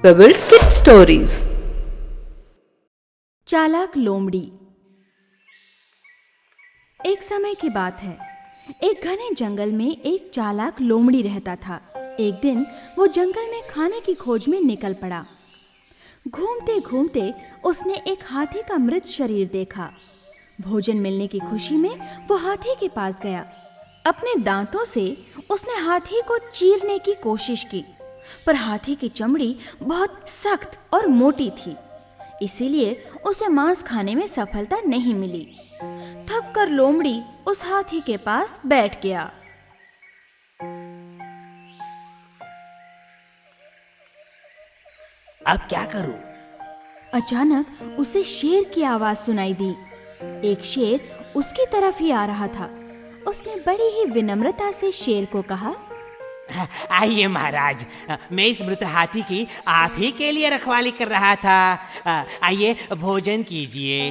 Pebbles Kids Stories. चालाक लोमड़ी। एक समय की बात है, एक घने जंगल में एक चालाक लोमड़ी रहता था। एक दिन वो जंगल में खाने की खोज में निकल पड़ा। घूमते घूमते उसने एक हाथी का मृत शरीर देखा। भोजन मिलने की खुशी में वो हाथी के पास गया। अपने दांतों से उसने हाथी को चीरने की कोशिश की, पर हाथी की चमड़ी बहुत सख्त और मोटी थी, इसीलिए उसे मांस खाने में सफलता नहीं मिली। थक कर लोमड़ी उस हाथी के पास बैठ गया। अब क्या करूं? अचानक उसे शेर की आवाज सुनाई दी। एक शेर उसकी तरफ ही आ रहा था। उसने बड़ी ही विनम्रता से शेर को कहा, आइए महाराज, मैं इस मृत हाथी की आप ही के लिए रखवाली कर रहा था। आइए भोजन कीजिए।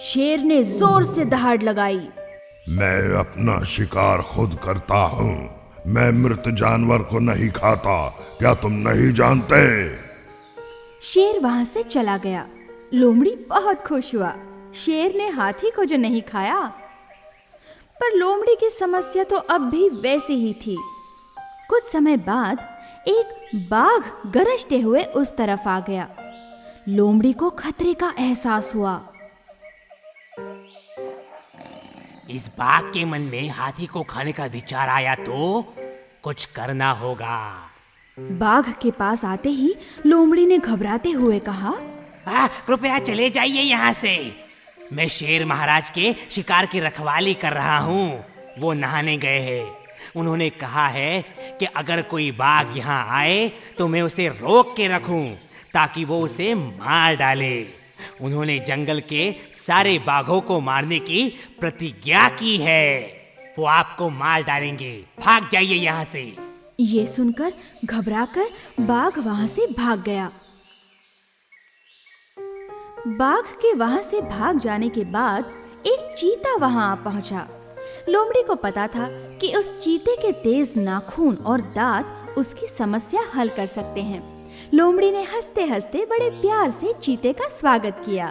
शेर ने जोर से दहाड़ लगाई। मैं अपना शिकार खुद करता हूँ। मैं मृत जानवर को नहीं खाता, क्या तुम नहीं जानते? शेर वहां से चला गया। लोमड़ी बहुत खुश हुआ। शेर ने हाथी को जो नहीं खाया। पर लोमड़ी की समस्या तो अब भी वैसी ही थी। कुछ समय बाद एक बाघ गरजते हुए उस तरफ आ गया। लोमड़ी को खतरे का एहसास हुआ। इस बाघ के मन में हाथी को खाने का विचार आया तो कुछ करना होगा। बाघ के पास आते ही लोमड़ी ने घबराते हुए कहा, कृपया चले जाइए यहाँ से। मैं शेर महाराज के शिकार की रखवाली कर रहा हूँ। वो नहाने गए हैं। उन्होंने कहा है कि अगर कोई बाघ यहाँ आए तो मैं उसे रोक के रखूं ताकि वो उसे मार डाले। उन्होंने जंगल के सारे बाघों को मारने की प्रतिज्ञा की है। वो आपको मार डालेंगे। भाग जाइए यहाँ से। ये सुनकर घबराकर बाघ वहां से भाग गया। बाघ के वहां से भाग जाने के बाद एक चीता वहां आ पहुंचा। लोमड़ी को पता था कि उस चीते के तेज नाखून और दांत उसकी समस्या हल कर सकते हैं। लोमड़ी ने हंसते हंसते बड़े प्यार से चीते का स्वागत किया।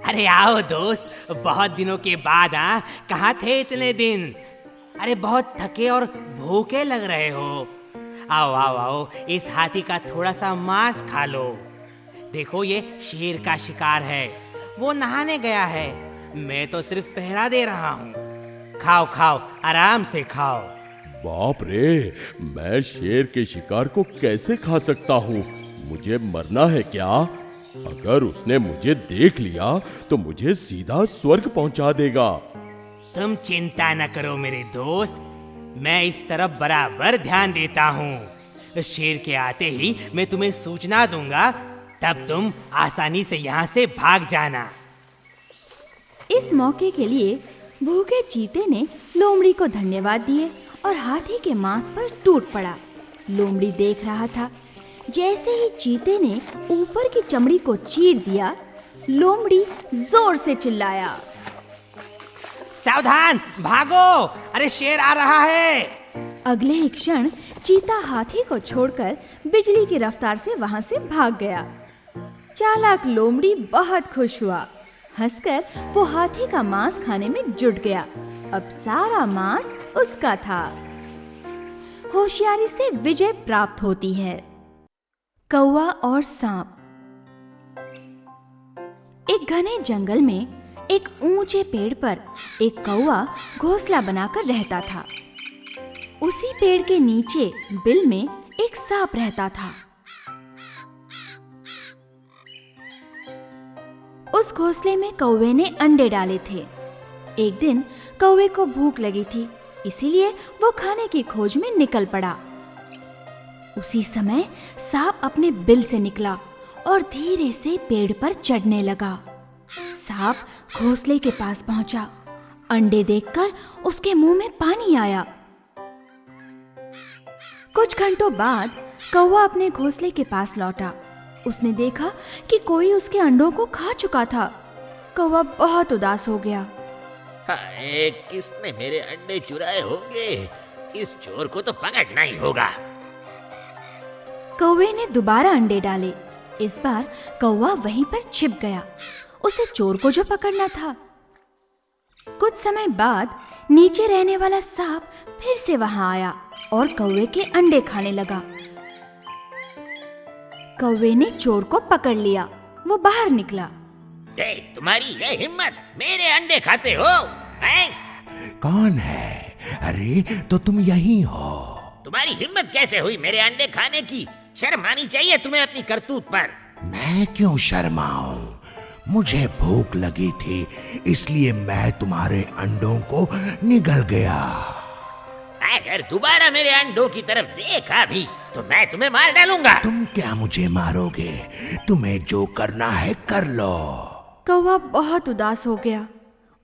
अरे आओ दोस्त, बहुत दिनों के बाद। कहाँ थे इतने दिन? अरे बहुत थके और भूखे लग रहे हो। आओ आओ आओ, इस हाथी का थोड़ा सा मांस खा लो। देखो, ये शेर का शिकार है। वो नहाने गया है। मैं तो सिर्फ पहरा दे रहा हूँ। खाओ खाओ, आराम से खाओ। बाप रे, मैं शेर के शिकार को कैसे खा सकता हूँ? मुझे मरना है क्या? अगर उसने मुझे देख लिया तो मुझे सीधा स्वर्ग पहुँचा देगा। तुम चिंता न करो मेरे दोस्त, मैं इस तरफ बराबर ध्यान देता हूँ। शेर के आते ही मैं तुम्हें सूचना दूंगा, तब तुम आसानी से यहाँ से भाग जाना। इस मौके के लिए भूखे चीते ने लोमड़ी को धन्यवाद दिए और हाथी के मांस पर टूट पड़ा। लोमड़ी देख रहा था। जैसे ही चीते ने ऊपर की चमड़ी को चीर दिया, लोमड़ी जोर से चिल्लाया, सावधान, भागो! अरे शेर आ रहा है। अगले ही क्षण चीता हाथी को छोड़कर बिजली की रफ्तार से वहां से भाग गया। चालाक लोमड़ी बहुत खुश हुआ। हंसकर वो हाथी का मांस खाने में जुट गया। अब सारा मांस उसका था। होशियारी से विजय प्राप्त होती है। कौवा और सांप। एक घने जंगल में एक ऊंचे पेड़ पर एक कौवा घोंसला बनाकर रहता था। उसी पेड़ के नीचे बिल में एक सांप रहता था। उस घोंसले में कौवे ने अंडे डाले थे। एक दिन कौवे को भूख लगी थी, इसीलिए वो खाने की खोज में निकल पड़ा। उसी समय सांप अपने बिल से निकला और धीरे से पेड़ पर चढ़ने लगा। सांप घोंसले के पास पहुंचा। अंडे देखकर उसके मुंह में पानी आया। कुछ घंटों बाद कौवा अपने घोंसले के पास लौटा। उसने देखा कि कोई उसके अंडों को खा चुका था। कौवा बहुत उदास हो गया। हाय, किसने मेरे अंडे चुराए होंगे? इस चोर को तो पकड़ना ही होगा। कौवे ने दोबारा अंडे डाले। इस बार कौवा वहीं पर छिप गया, उसे चोर को जो पकड़ना था। कुछ समय बाद नीचे रहने वाला सांप फिर से वहां आया और कौवे के अंडे खाने लगा। कौवे ने चोर को पकड़ लिया, वो बाहर निकला। तुम्हारी ये हिम्मत, मेरे अंडे खाते हो हैं? कौन है? अरे तो तुम यही हो। तुम्हारी हिम्मत कैसे हुई मेरे अंडे खाने की? शर्म आनी चाहिए तुम्हें अपनी करतूत पर। मैं क्यों शर्माऊं? मुझे भूख लगी थी, इसलिए मैं तुम्हारे अंडों को निगल गया। अगर दोबारा मेरे अंडों की तरफ देखा भी तो मैं तुम्हें मार डालूंगा। तुम क्या मुझे मारोगे? तुम्हें जो करना है कर लो। कौवा बहुत उदास हो गया।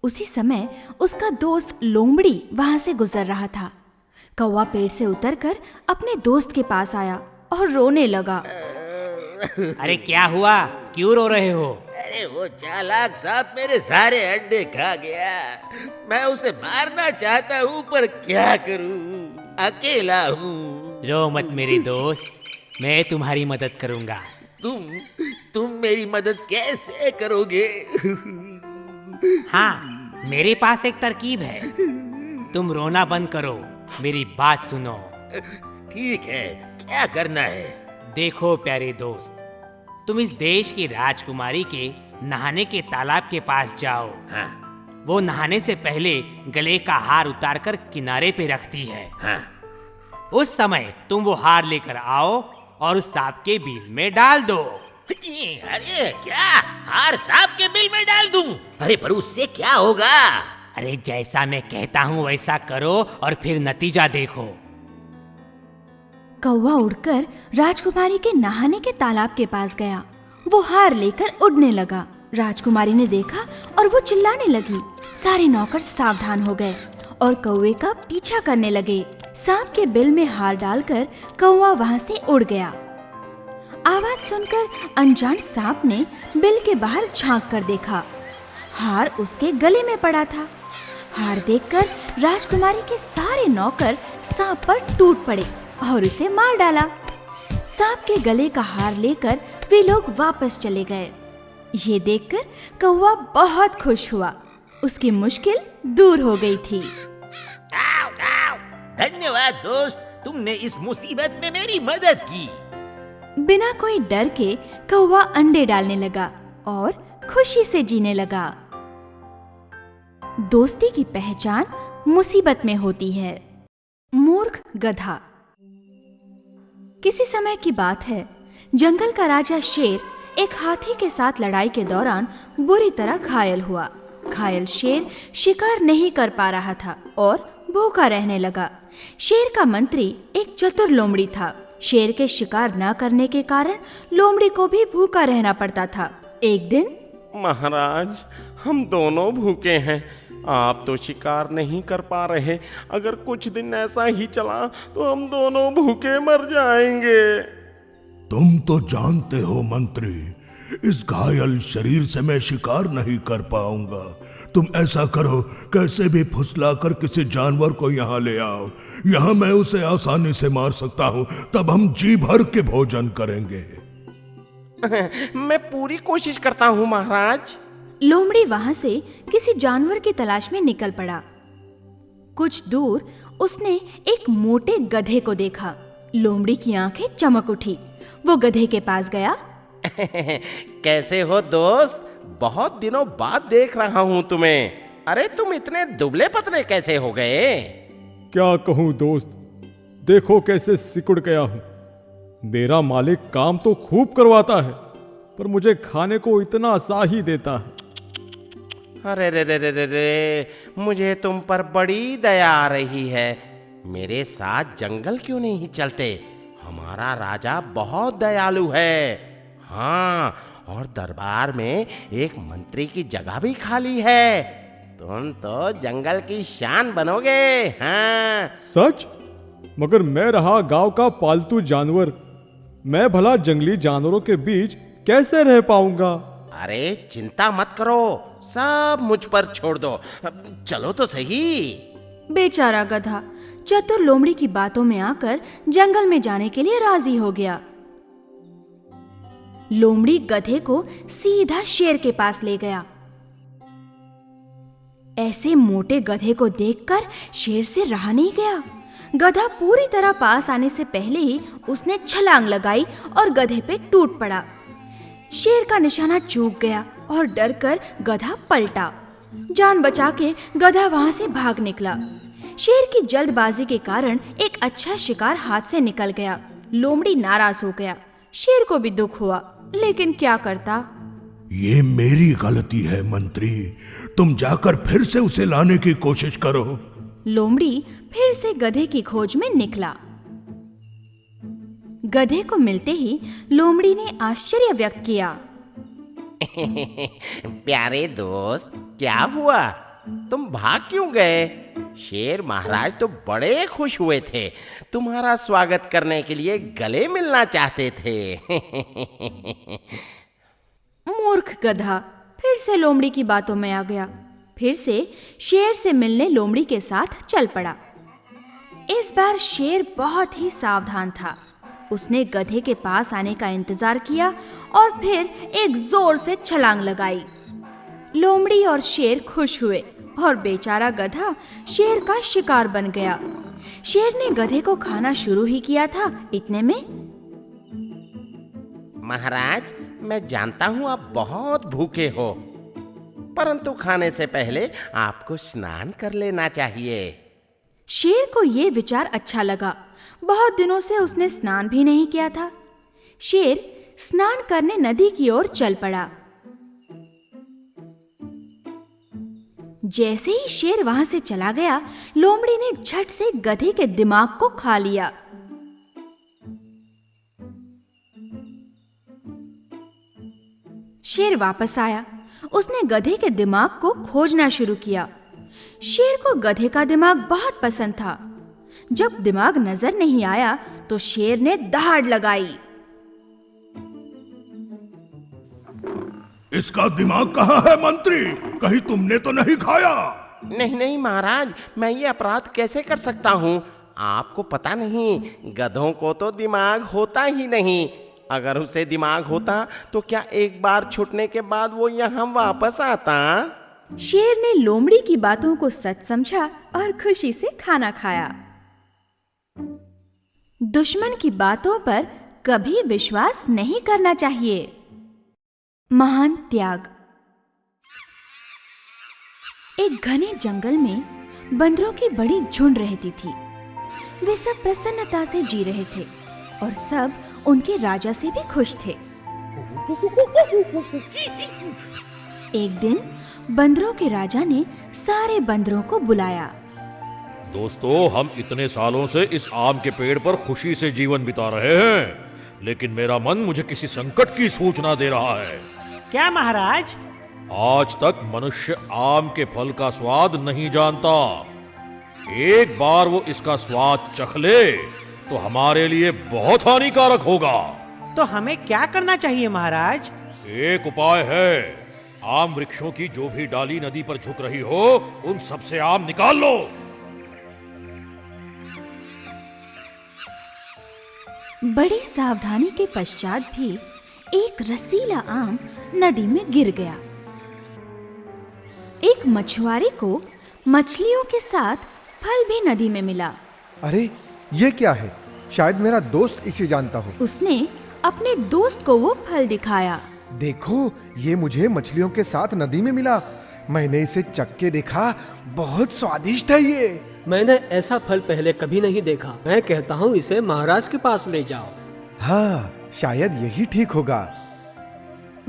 उसी समय उसका दोस्त लोमड़ी वहां से गुजर रहा था। कौवा पेड़ से उतरकर अपने दोस्त के पास आया और रोने लगा। अरे क्या हुआ, क्यों रो रहे हो? अरे वो चालाक सांप मेरे सारे अंडे खा गया। मैं उसे मारना चाहता हूँ पर क्या करूँ, अकेला हूँ। रो मत मेरे दोस्त, मैं तुम्हारी मदद करूंगा। तुम मेरी मदद कैसे करोगे? हाँ, मेरे पास एक तरकीब है। तुम रोना बंद करो, मेरी बात सुनो। ठीक है, क्या करना है? देखो प्यारे दोस्त, तुम इस देश की राजकुमारी के नहाने के तालाब के पास जाओ। हाँ, वो नहाने से पहले गले का हार उतारकर किनारे पे रखती है। हाँ। उस समय तुम वो हार लेकर आओ और उस सांप के बिल में डाल दो। अरे क्या हार सांप के बिल में डाल दूं? अरे पर उससे क्या होगा? अरे जैसा मैं कहता हूँ वैसा करो और फिर नतीजा देखो। कौवा उड़कर राजकुमारी के नहाने के तालाब के पास गया। वो हार लेकर उड़ने लगा। राजकुमारी ने देखा और वो चिल्लाने लगी। सारे नौकर सावधान हो गए और कौवे का पीछा करने लगे। सांप के बिल में हार डालकर कौवा वहां से उड़ गया। आवाज सुनकर अनजान सांप ने बिल के बाहर झांक कर देखा। हार उसके गले में पड़ा था। हार देखकर राजकुमारी के सारे नौकर सांप पर टूट पड़े और उसे मार डाला। सांप के गले का हार लेकर वे लोग वापस चले गए। ये देखकर कौवा बहुत खुश हुआ। उसकी मुश्किल दूर हो गई थी। धन्यवाद दोस्त, तुमने इस मुसीबत में मेरी मदद की। बिना कोई डर के कौवा अंडे डालने लगा और खुशी से जीने लगा। दोस्ती की पहचान मुसीबत में होती है। मूर्ख गधा। किसी समय की बात है, जंगल का राजा शेर एक हाथी के साथ लड़ाई के दौरान बुरी तरह घायल हुआ। घायल शेर शिकार नहीं कर पा रहा था और भूखा रहने लगा। शेर का मंत्री एक चतुर लोमड़ी था। शेर के शिकार न करने के कारण लोमड़ी को भी भूखा रहना पड़ता था। एक दिन, महाराज, हम दोनों भूखे हैं। आप तो शिकार नहीं कर पा रहे। अगर कुछ दिन ऐसा ही चला तो हम दोनों भूखे मर जाएंगे। तुम तो जानते हो मंत्री, इस घायल शरीर से मैं शिकार नहीं कर पाऊंगा। तुम ऐसा करो, कैसे भी फुसलाकर किसी जानवर को यहाँ ले आओ। यहाँ मैं उसे आसानी से मार सकता हूँ, तब हम जी भर के भोजन करेंगे। मैं पूरी कोशिश करता हूँ महाराज। लोमड़ी वहां से किसी जानवर की तलाश में निकल पड़ा। कुछ दूर उसने एक मोटे गधे को देखा। लोमड़ी की आंखें चमक उठी। वो गधे के पास गया। कैसे हो दोस्त? बहुत दिनों बाद देख रहा हूँ तुम्हें। अरे तुम इतने दुबले पतले कैसे हो गए? क्या कहूँ दोस्त, देखो कैसे सिकुड़ गया हूँ। मेरा मालिक काम तो खूब करवाता है, पर मुझे खाने को इतना सा ही देता है। अरे रे रे रे रे रे, मुझे तुम पर बड़ी दया आ रही है। मेरे साथ जंगल क्यों नहीं चलते? हमारा राजा बहुत दयालु है। हाँ, और दरबार में एक मंत्री की जगह भी खाली है। तुम तो जंगल की शान बनोगे। हाँ सच? मगर मैं रहा गांव का पालतू जानवर, मैं भला जंगली जानवरों के बीच कैसे रह पाऊंगा? अरे चिंता मत करो, सब मुझ पर छोड़ दो। चलो तो सही। बेचारा गधा चतुर लोमड़ी की बातों में आकर जंगल में जाने के लिए राजी हो गया। लोमड़ी गधे को सीधा शेर के पास ले गया। ऐसे मोटे गधे को देखकर शेर से रहा नहीं गया। गधा पूरी तरह पास आने से पहले ही उसने छलांग लगाई और गधे पे टूट पड़ा। शेर का निशाना चूक गया और डरकर गधा पलटा। जान बचा के गधा वहां से भाग निकला। शेर की जल्दबाजी के कारण एक अच्छा शिकार हाथ से निकल गया। लोमड़ी नाराज हो गया। शेर को भी दुख हुआ, लेकिन क्या करता। ये मेरी गलती है मंत्री, तुम जाकर फिर से उसे लाने की कोशिश करो। लोमड़ी फिर से गधे की खोज में निकला। गधे को मिलते ही लोमड़ी ने आश्चर्य व्यक्त किया। प्यारे दोस्त, क्या हुआ? तुम भाग क्यों गए? शेर महाराज तो बड़े खुश हुए थे, तुम्हारा स्वागत करने के लिए गले मिलना चाहते थे। मूर्ख गधा फिर से लोमड़ी की बातों में आ गया। फिर से शेर से मिलने लोमड़ी के साथ चल पड़ा। इस बार शेर बहुत ही सावधान था। उसने गधे के पास आने का इंतजार किया और फिर एक जोर से छलांग लगाई। लोमड़ी और शेर खुश हुए और बेचारा गधा शेर का शिकार बन गया। शेर ने गधे को खाना शुरू ही किया था, इतने में महाराज, मैं जानता हूँ आप बहुत भूखे हो, परंतु खाने से पहले आपको स्नान कर लेना चाहिए। शेर को ये विचार अच्छा लगा। बहुत दिनों से उसने स्नान भी नहीं किया था। शेर स्नान करने नदी की ओर चल पड़ा। जैसे ही शेर वहां से चला गया, लोमड़ी ने झट से गधे के दिमाग को खा लिया। शेर वापस आया। उसने गधे के दिमाग को खोजना शुरू किया। शेर को गधे का दिमाग बहुत पसंद था। जब दिमाग नजर नहीं आया तो शेर ने दहाड़ लगाई। इसका दिमाग कहाँ है मंत्री? कहीं तुमने तो नहीं खाया? नहीं नहीं महाराज, मैं ये अपराध कैसे कर सकता हूँ? आपको पता नहीं, गधों को तो दिमाग होता ही नहीं। अगर उसे दिमाग होता तो क्या एक बार छूटने के बाद वो यहाँ वापस आता? शेर ने लोमड़ी की बातों को सच समझा और खुशी से खाना खाया। दुश्मन की बातों पर कभी विश्वास नहीं करना चाहिए। महान त्याग। एक घने जंगल में बंदरों की बड़ी झुंड रहती थी। वे सब प्रसन्नता से जी रहे थे और सब उनके राजा से भी खुश थे। एक दिन बंदरों के राजा ने सारे बंदरों को बुलाया। दोस्तों, हम इतने सालों से इस आम के पेड़ पर खुशी से जीवन बिता रहे हैं, लेकिन मेरा मन मुझे किसी संकट की सूचना दे रहा है। क्या महाराज? आज तक मनुष्य आम के फल का स्वाद नहीं जानता। एक बार वो इसका स्वाद चख ले तो हमारे लिए बहुत हानिकारक होगा। तो हमें क्या करना चाहिए महाराज? एक उपाय है। आम वृक्षों की जो भी डाली नदी पर झुक रही हो, उन सब से आम निकाल लो। बड़ी सावधानी के पश्चात भी एक रसीला आम नदी में गिर गया। एक मछुआरे को मछलियों के साथ फल भी नदी में मिला। अरे ये क्या है? शायद मेरा दोस्त इसे जानता हो। उसने अपने दोस्त को वो फल दिखाया। देखो, ये मुझे मछलियों के साथ नदी में मिला। मैंने इसे चख के देखा, बहुत स्वादिष्ट है ये। मैंने ऐसा फल पहले कभी नहीं देखा। मैं कहता हूँ इसे महाराज के पास ले जाओ। हाँ, शायद यही ठीक होगा।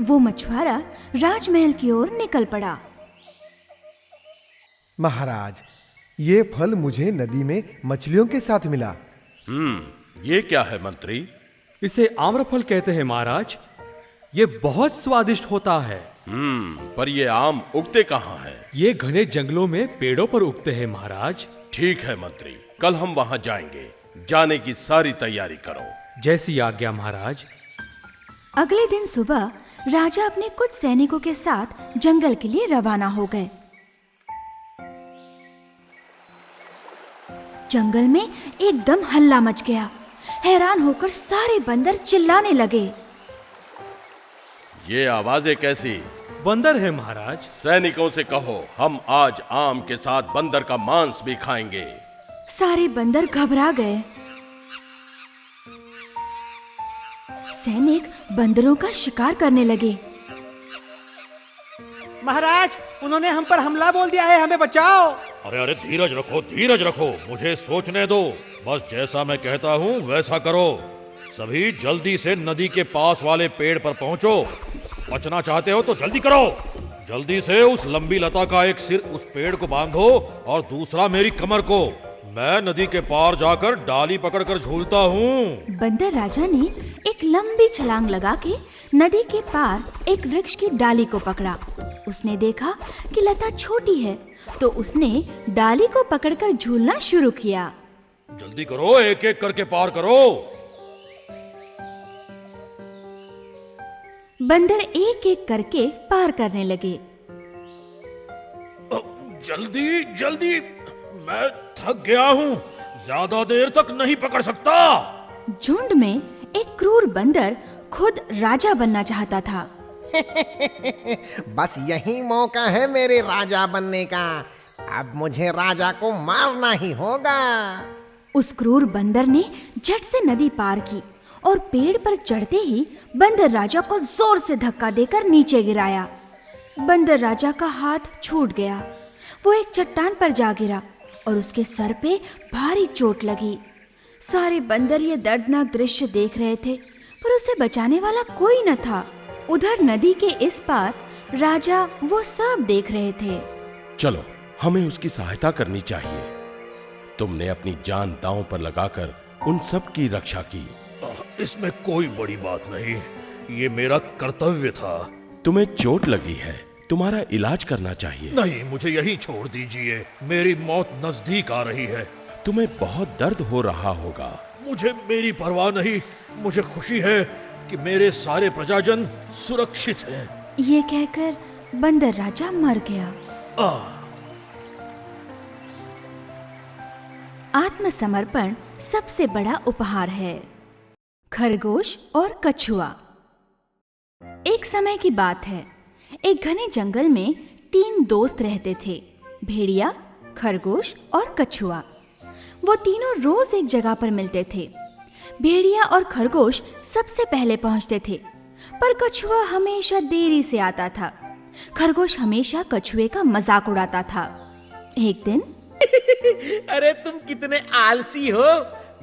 वो मछुआरा राजमहल की ओर निकल पड़ा। महाराज, ये फल मुझे नदी में मछलियों के साथ मिला। ये क्या है मंत्री? इसे आम्रफल कहते हैं महाराज। ये बहुत स्वादिष्ट होता है। पर ये आम उगते कहाँ हैं? ये घने जंगलों में पेड़ों पर उगते हैं महाराज। ठीक है मंत्री, कल हम वहां जाएंगे। जाने की सारी तैयारी करो। जैसी आज्ञा महाराज। अगले दिन सुबह राजा अपने कुछ सैनिकों के साथ जंगल के लिए रवाना हो गए। जंगल में एकदम हल्ला मच गया। हैरान होकर सारे बंदर चिल्लाने लगे। ये आवाजें कैसी? बंदर है महाराज। सैनिकों से कहो हम आज आम के साथ बंदर का मांस भी खाएंगे। सारे बंदर घबरा गए। सैनिक बंदरों का शिकार करने लगे। महाराज, उन्होंने हम पर हमला बोल दिया है, हमें बचाओ। अरे अरे धीरज रखो, धीरज रखो, मुझे सोचने दो। बस जैसा मैं कहता हूँ वैसा करो। सभी जल्दी से नदी के पास वाले पेड़ पर पहुँचो। बचना चाहते हो तो जल्दी करो। जल्दी से उस लंबी लता का एक सिर उस पेड़ को बांधो और दूसरा मेरी कमर को। मैं नदी के पार जाकर डाली पकड़कर झूलता हूँ। बंदर राजा ने एक लंबी छलांग लगा के नदी के पार एक वृक्ष की डाली को पकड़ा। उसने देखा कि लता छोटी है, तो उसने डाली को पकड़कर झूलना शुरू किया। जल्दी करो, एक एक करके पार करो। बंदर एक एक करके पार करने लगे। जल्दी जल्दी, मैं थक गया हूँ, ज्यादा देर तक नहीं पकड़ सकता। झुंड में एक क्रूर बंदर खुद राजा बनना चाहता था। बस यही मौका है मेरे राजा बनने का। अब मुझे राजा को मारना ही होगा। उस क्रूर बंदर ने झट से नदी पार की और पेड़ पर चढ़ते ही बंदर राजा को जोर से धक्का देकर नीचे गिराया। बंदर राजा का हाथ छूट गया। वो एक चट्टान पर जा गिरा और उसके सर पे भारी चोट लगी। सारे बंदर ये दर्दनाक दृश्य देख रहे थे, पर उसे बचाने वाला कोई न था। उधर नदी के इस पार राजा वो सब देख रहे थे। चलो, हमें उसकी सहायता करनी चाहिए। तुमने अपनी जान दांव पर लगाकर उन सब की रक्षा की। इसमें कोई बड़ी बात नहीं, ये मेरा कर्तव्य था। तुम्हें चोट लगी है, तुम्हारा इलाज करना चाहिए। नहीं, मुझे यहीं छोड़ दीजिए, मेरी मौत नजदीक आ रही है। तुम्हें बहुत दर्द हो रहा होगा। मुझे मेरी परवाह नहीं, मुझे खुशी है कि मेरे सारे प्रजाजन सुरक्षित हैं। ये कहकर बंदर राजा मर गया। आत्मसमर्पण सबसे बड़ा उपहार है। खरगोश और कछुआ। एक समय की बात है, एक घने जंगल में 3 दोस्त रहते थे, भेड़िया, खरगोश और कछुआ। वो तीनों रोज एक जगह पर मिलते थे। भेड़िया और खरगोश सबसे पहले पहुंचते थे, पर कछुआ हमेशा देरी से आता था। खरगोश हमेशा कछुए का मजाक उड़ाता था। एक दिन अरे तुम कितने आलसी हो,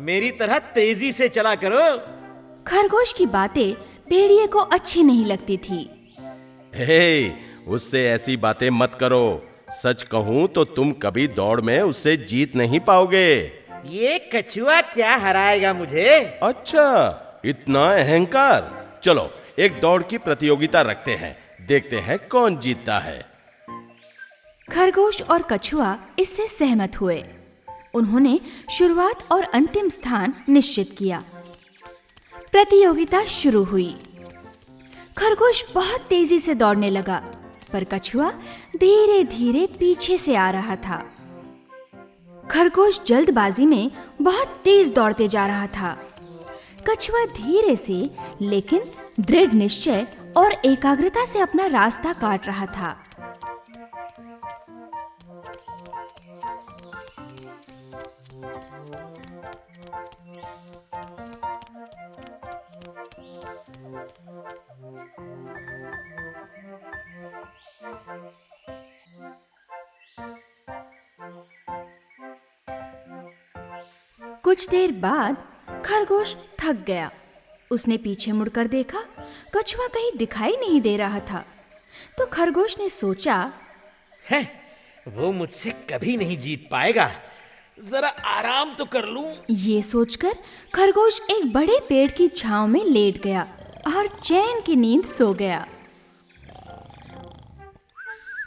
मेरी तरह तेजी से चला करो। खरगोश की बातें भेड़िए को अच्छी नहीं लगती थी। हे, उससे ऐसी बातें मत करो। सच कहूं तो तुम कभी दौड़ में उससे जीत नहीं पाओगे। ये कछुआ क्या हराएगा मुझे? अच्छा, इतना अहंकार। चलो, एक दौड़ की प्रतियोगिता रखते हैं, देखते हैं कौन जीतता है। खरगोश और कछुआ इससे सहमत हुए। उन्होंने शुरुआत और अंतिम स्थान निश्चित किया। प्रतियोगिता शुरू हुई। खरगोश बहुत तेजी से दौड़ने लगा, पर कछुआ धीरे धीरे पीछे से आ रहा था। खरगोश जल्दबाजी में बहुत तेज दौड़ते जा रहा था। कछुआ धीरे से लेकिन दृढ़ निश्चय और एकाग्रता से अपना रास्ता काट रहा था। कुछ देर बाद खरगोश थक गया। उसने पीछे मुड़कर देखा, कछुआ कहीं दिखाई नहीं दे रहा था। तो खरगोश ने सोचा, है, वो मुझसे कभी नहीं जीत पाएगा, जरा आराम तो कर लूं। ये सोचकर खरगोश एक बड़े पेड़ की छांव में लेट गया और चैन की नींद सो गया।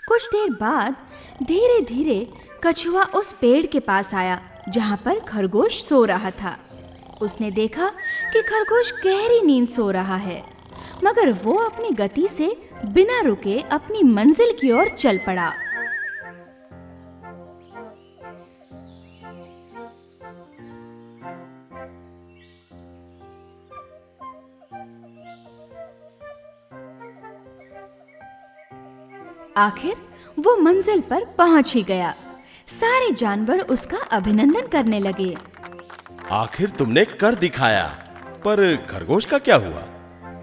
कुछ देर बाद धीरे धीरे कछुआ उस पेड़ के पास आया जहां पर खरगोश सो रहा था। उसने देखा कि खरगोश गहरी नींद सो रहा है, मगर वो अपनी गति से बिना रुके अपनी मंजिल की ओर चल पड़ा। आखिर वो मंजिल पर पहुंच ही गया। सारे जानवर उसका अभिनंदन करने लगे। आखिर तुमने कर दिखाया, पर खरगोश का क्या हुआ?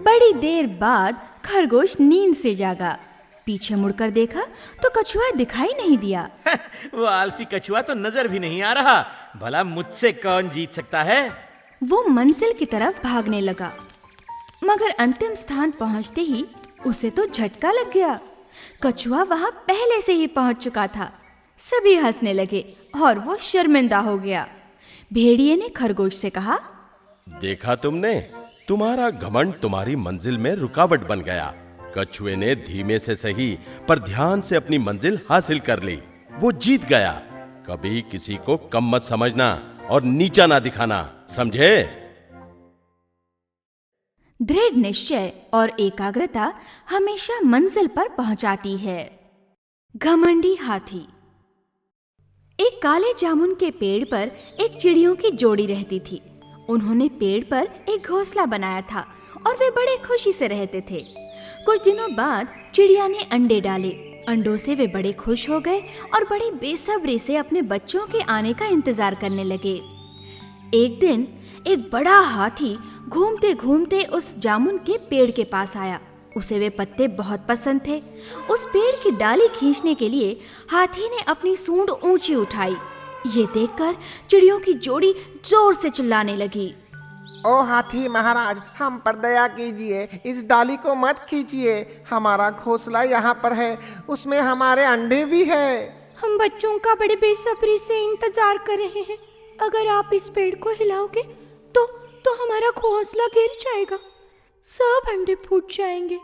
बड़ी देर बाद खरगोश नींद से जागा। पीछे मुड़कर देखा तो कछुआ दिखाई नहीं दिया। वो आलसी कछुआ तो नजर भी नहीं आ रहा। भला मुझसे कौन जीत सकता है? वो मंजिल की तरफ भागने लगा, मगर अंतिम स्थान पहुंचते ही उसे तो झटका लग गया। कछुआ वहां पहले से ही पहुंच चुका था। सभी हंसने लगे और वो शर्मिंदा हो गया। भेड़िए ने खरगोश से कहा, देखा तुमने, तुम्हारा घमंड तुम्हारी मंजिल में रुकावट बन गया। कछुए ने धीमे से सही पर ध्यान से अपनी मंजिल हासिल कर ली। वो जीत गया। कभी किसी को कम मत समझना और नीचा ना दिखाना, समझे? दृढ़ निश्चय और एकाग्रता हमेशा मंजिल पर पहुंचाती है। घमंडी हाथी। एक काले जामुन के पेड़ पर एक चिड़ियों की जोड़ी रहती थी। उन्होंने पेड़ पर एक घोंसला बनाया था और वे बड़े खुशी से रहते थे। कुछ दिनों बाद चिड़िया ने अंडे डाले। अंडों से वे बड़े खुश हो गए और बड़ी बेसब्री से अपने बच्चों के आने का इंतजार करने लगे। एक दिन एक बड़ा हाथी घूमते घूमते उस जामुन के पेड़ के पास आया। उसे वे पत्ते बहुत पसंद थे। उस पेड़ की डाली खींचने के लिए हाथी ने अपनी सूंड ऊंची उठाई। ये देखकर चिड़ियों की जोड़ी जोर से चिल्लाने लगी। ओ हाथी महाराज, हम पर दया कीजिए, इस डाली को मत खींचिए। हमारा घोंसला यहाँ पर है, उसमें हमारे अंडे भी है। हम बच्चों का बड़े बेसब्री से इंतजार कर रहे हैं। अगर आप इस पेड़ को हिलाओगे तो हमारा घोंसला गिर जाएगा, सब अंडे फूट जाएंगे।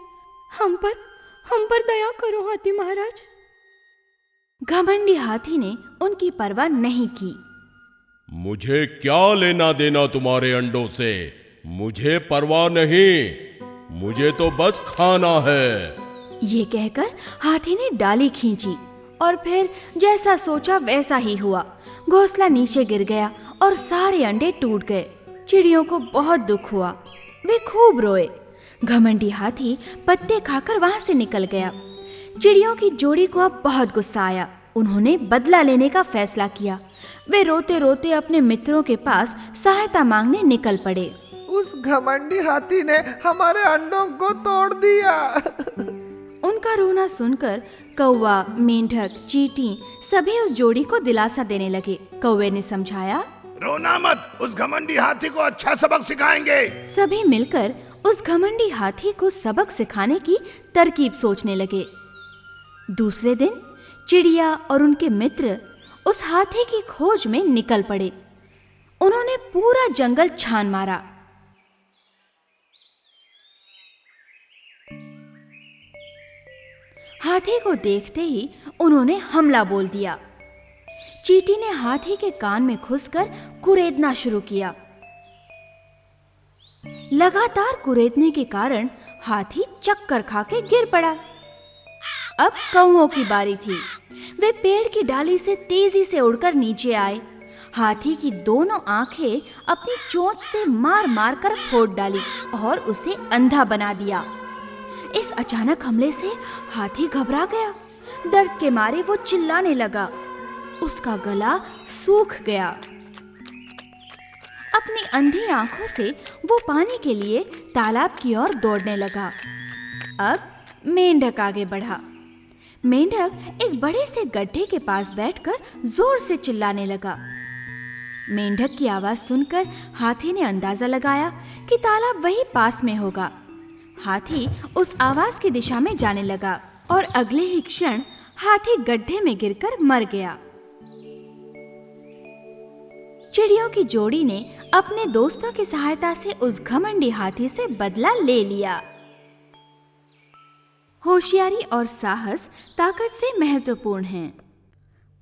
हम पर दया करो हाथी महाराज। घमंडी हाथी ने उनकी परवाह नहीं की। मुझे क्या लेना देना तुम्हारे अंडों से? मुझे परवाह नहीं, मुझे तो बस खाना है। ये कहकर हाथी ने डाली खींची और फिर जैसा सोचा वैसा ही हुआ। घोंसला नीचे गिर गया और सारे अंडे टूट गए। चिड़ियों को बहुत दुख हुआ, वे खूब रोए। घमंडी हाथी पत्ते खाकर वहां से निकल गया। चिड़ियों की जोड़ी को अब बहुत गुस्सा आया। उन्होंने बदला लेने का फैसला किया। वे रोते रोते अपने मित्रों के पास सहायता मांगने निकल पड़े। उस घमंडी हाथी ने हमारे अंडों को तोड़ दिया। उनका रोना सुनकर कौवा, मेंढक, चींटी सभी उस जोड़ी को दिलासा देने लगे। कौवे ने समझाया, रोना मत, उस घमंडी हाथी को अच्छा सबक सिखाएंगे। सभी मिलकर उस घमंडी हाथी को सबक सिखाने की तरकीब सोचने लगे। दूसरे दिन चिड़िया और उनके मित्र उस हाथी की खोज में निकल पड़े। उन्होंने पूरा जंगल छान मारा। हाथी को देखते ही उन्होंने हमला बोल दिया। चींटी ने हाथी के कान में घुसकर कुरेदना शुरू किया। लगातार कुरेदने के कारण हाथी चक्कर खाके गिर पड़ा। अब कौवों की बारी थी। वे पेड़ की डाली से तेजी से उड़कर नीचे आए। हाथी की दोनों आंखें अपनी चोंच से मार मार कर फोड़ डाली और उसे अंधा बना दिया। इस अचानक हमले से हाथी घबरा गया। दर्द के मारे वो चिल्लाने लगा। उसका गला सूख गया। अपनी अंधी आंखों से वो पानी के लिए तालाब की ओर दौड़ने लगा। अब मेंढक आगे बढ़ा। मेंढक एक बड़े से गड्ढे के पास बैठकर जोर से चिल्लाने लगा। मेंढक की आवाज सुनकर हाथी ने अंदाजा लगाया कि तालाब वही पास में होगा। हाथी उस आवाज की दिशा में जाने लगा और अगले ही क्षण हाथी गड्ढे में गिरकर मर गया। चिड़ियों की जोड़ी ने अपने दोस्तों की सहायता से उस घमंडी हाथी से बदला ले लिया। होशियारी और साहस ताकत से महत्वपूर्ण हैं।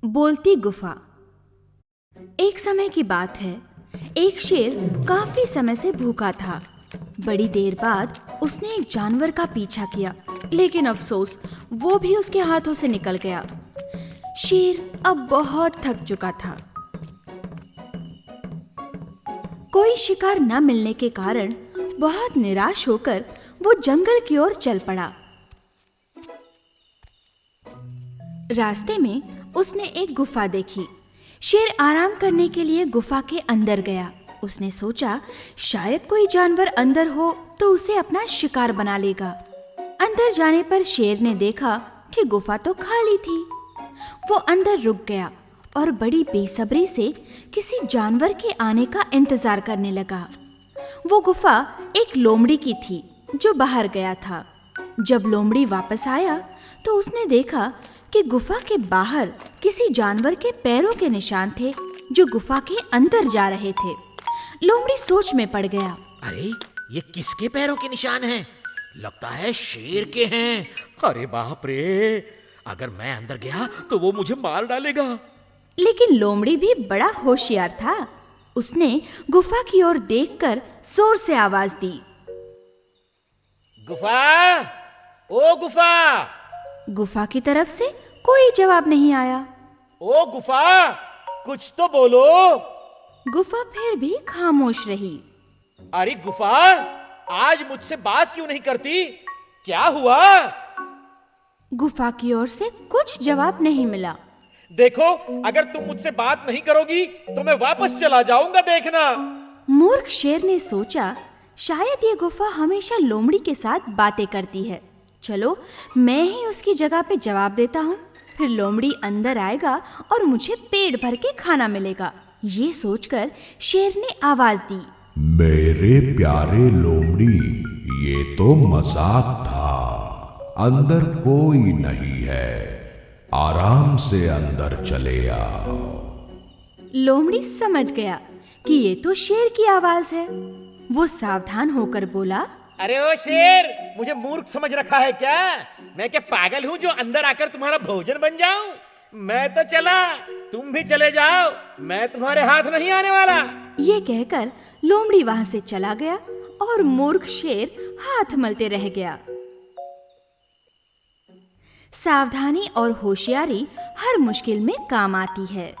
बोलती गुफा। एक समय की बात है, एक शेर काफी समय से भूखा था। बड़ी देर बाद उसने एक जानवर का पीछा किया, लेकिन अफसोस वो भी उसके हाथों से निकल गया। शेर अब बहुत थक चुका था। कोई शिकार न मिलने के कारण बहुत निराश होकर वो जंगल की ओर चल पड़ा। रास्ते में उसने एक गुफा देखी। शेर आराम करने के लिए गुफा के अंदर गया। उसने सोचा शायद कोई जानवर अंदर हो तो उसे अपना शिकार बना लेगा। अंदर जाने पर शेर ने देखा कि गुफा तो खाली थी। वो अंदर रुक गया और बड़ी बेसब्री से किसी जानवर के आने का इंतजार करने लगा। वो गुफा एक लोमड़ी की थी जो बाहर गया था। जब लोमड़ी वापस आया तो उसने देखा कि गुफा के बाहर किसी जानवर के पैरों के निशान थे जो गुफा के अंदर जा रहे थे। लोमड़ी सोच में पड़ गया। अरे ये किसके पैरों के निशान हैं? लगता है शेर के हैं। अरे बाप रे, अगर मैं अंदर गया तो वो मुझे मार डालेगा। लेकिन लोमड़ी भी बड़ा होशियार था। उसने गुफा की ओर देखकर जोर से आवाज दी। गुफा, ओ गुफा! गुफा की तरफ से कोई जवाब नहीं आया। ओ गुफा, कुछ तो बोलो। गुफा फिर भी खामोश रही। अरे गुफा, आज मुझसे बात क्यों नहीं करती? क्या हुआ? गुफा की ओर से कुछ जवाब नहीं मिला। देखो, अगर तुम मुझसे बात नहीं करोगी तो मैं वापस चला जाऊंगा, देखना। मूर्ख शेर ने सोचा शायद ये गुफा हमेशा लोमड़ी के साथ बातें करती है। चलो मैं ही उसकी जगह पे जवाब देता हूँ, फिर लोमड़ी अंदर आएगा और मुझे पेट भर के खाना मिलेगा। ये सोचकर शेर ने आवाज दी। मेरे प्यारे लोमड़ी, ये तो मजाक था। अंदर कोई नहीं है, आराम से अंदर चले आओ। लोमड़ी समझ गया कि ये तो शेर की आवाज है। वो सावधान होकर बोला, अरे ओ शेर, मुझे मूर्ख समझ रखा है क्या? मैं क्या पागल हूँ जो अंदर आकर तुम्हारा भोजन बन जाऊं? मैं तो चला, तुम भी चले जाओ, मैं तुम्हारे हाथ नहीं आने वाला। ये कहकर लोमड़ी वहां से चला गया और मूर्ख शेर हाथ मलते रह गया। सावधानी और होशियारी हर मुश्किल में काम आती है।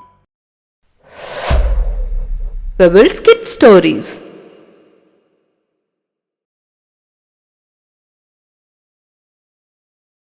Pebbles Kids Stories।